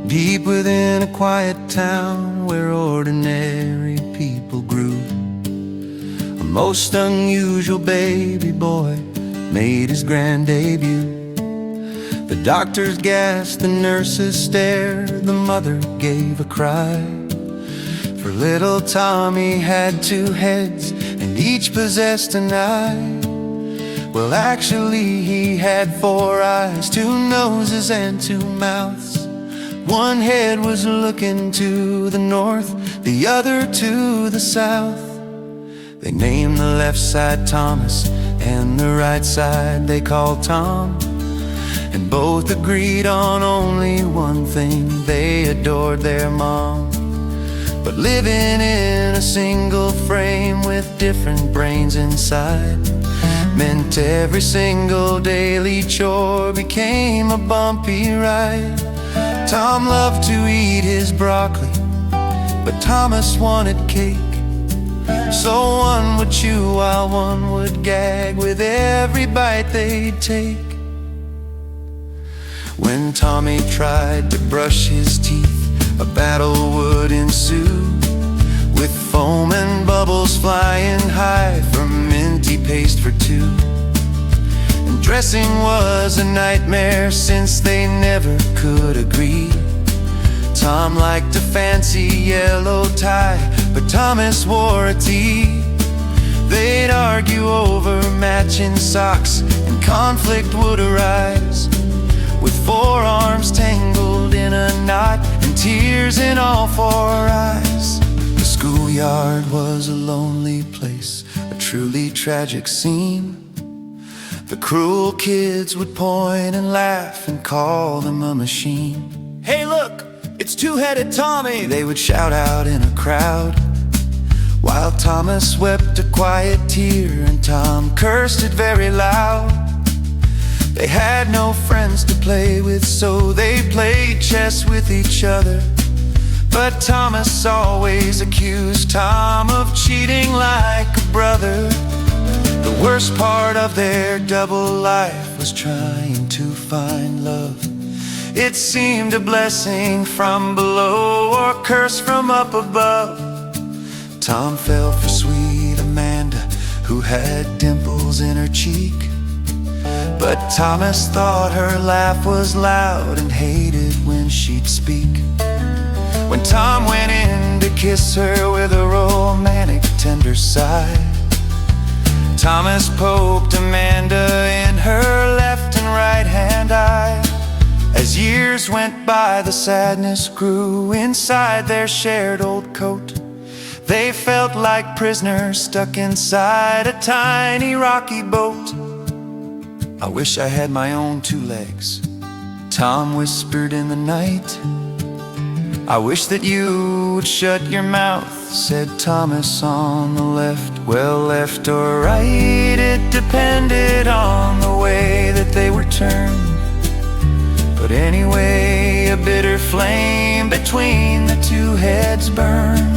Deep within a quiet town where ordinary people grew, a most unusual baby boy made his grand debut. The doctors gasped, the nurses stared, the mother gave a cry. For little Tommy had two heads and each possessed an eye. Well, actually he had four eyes, two noses and two mouths. One head was looking to the north, the other to the south. They named the left side Thomas and the right side they called Tom, and both agreed on only one thing: they adored their mom. But living in a single frame with different brains inside meant every single daily chore became a bumpy ride. Tom loved to eat his broccoli, but Thomas wanted cake. So one would chew while one would gag with every bite they'd take. When Tommy tried to brush his teeth, a battle would ensue, with foam and bubbles flying high from minty paste for two. And dressing was a nightmare since they never could agree. Tom liked a fancy yellow tie, but Thomas wore a tee. They'd argue over matching socks, and conflict would arise, with forearms tangled in a knot and tears in all four eyes. The schoolyard was a lonely place, a truly tragic scene. The cruel kids would point and laugh and call them a machine. "Hey look, it's two-headed Tommy!" they would shout out in a crowd, while Thomas wept a quiet tear and Tom cursed it very loud. They had no friends to play with, so they played chess with each other. But Thomas always accused Tom of cheating like a brother. The worst part of their double life was trying to find love. It seemed a blessing from below or a curse from up above. Tom fell for sweet Amanda, who had dimples in her cheek, but Thomas thought her laugh was loud and hated when she'd speak. When Tom went in to kiss her with a romantic tender sigh, Thomas poked Amanda in her left and right hand eye. As years went by, the sadness grew inside their shared old coat. They felt like prisoners stuck inside a tiny rocky boat. "I wish I had my own two legs," Tom whispered in the night. "I wish that you would shut your mouth," said Thomas on the left. Well, left or right, it depended on the way that they were turned. But anyway, a bitter flame between the two heads burned.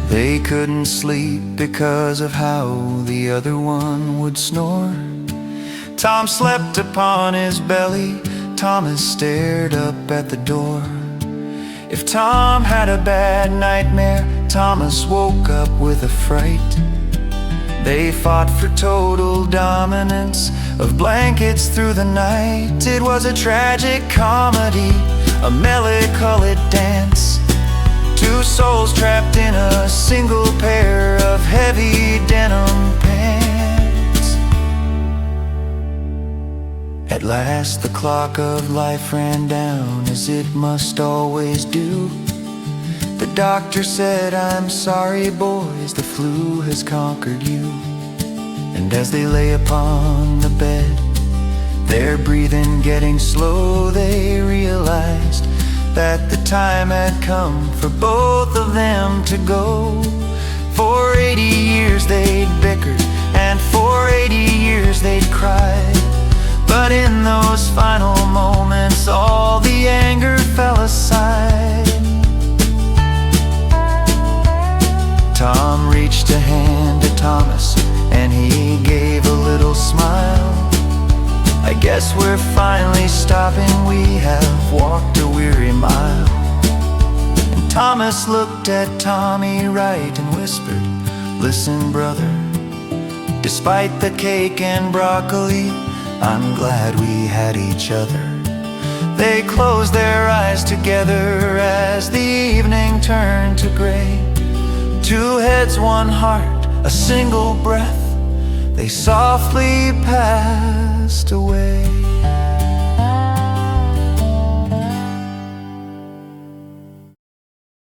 They couldn't sleep because of how the other one would snore. Tom slept upon his belly, Thomas stared up at the door. If Tom had a bad nightmare, Thomas woke up with a fright. They fought for total dominance of blankets through the night. It was a tragic comedy, a melancholy dance. Two souls trapped in a single pair of heavy denim pants. At last the clock of life ran down, as it must always do. The doctor said, "I'm sorry boys, the flu has conquered you." And as they lay upon the bed, their breathing getting slow, they realized that the time had come for both of them to go. For 80 years they'd bickered, and for 80 years they'd cried. But in those final moments, all the anger fell aside. Guess we're finally stopping, we have walked a weary mile. And Thomas looked at Tommy right and whispered, "Listen, brother, despite the cake and broccoli, I'm glad we had each other." They closed their eyes together as the evening turned to gray. Two heads, one heart, a single breath, they softly passed away.